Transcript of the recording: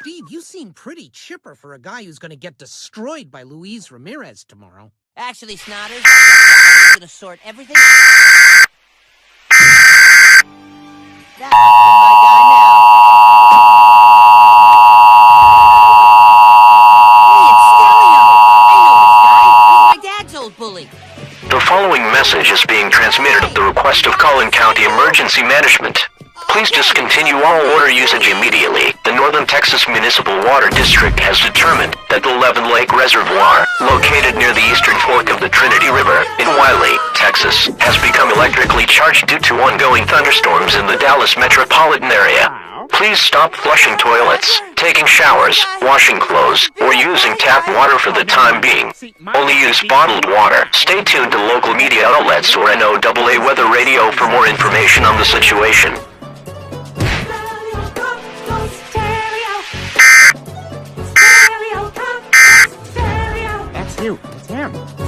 Steve, you seem pretty chipper for a guy who's going to get destroyed by Luis Ramirez tomorrow. Actually, Snotters, I'm gonna sort everything out. That must be my guy now. Hey, it's Stereo! I know this guy. He's my dad's old bully. The following message is being transmitted at the request of Collin County Emergency Management. Please discontinue all water usage immediately. The Northern Texas Municipal Water District has determined that the Levin Lake Reservoir, located near the eastern fork of the Trinity River in Wiley, Texas, has become electrically charged due to ongoing thunderstorms in the Dallas metropolitan area. Please stop flushing toilets, taking showers, washing clothes, or using tap water for the time being. Only use bottled water. Stay tuned to local media outlets or NOAA Weather Radio for more information on the situation. That's you. It's him.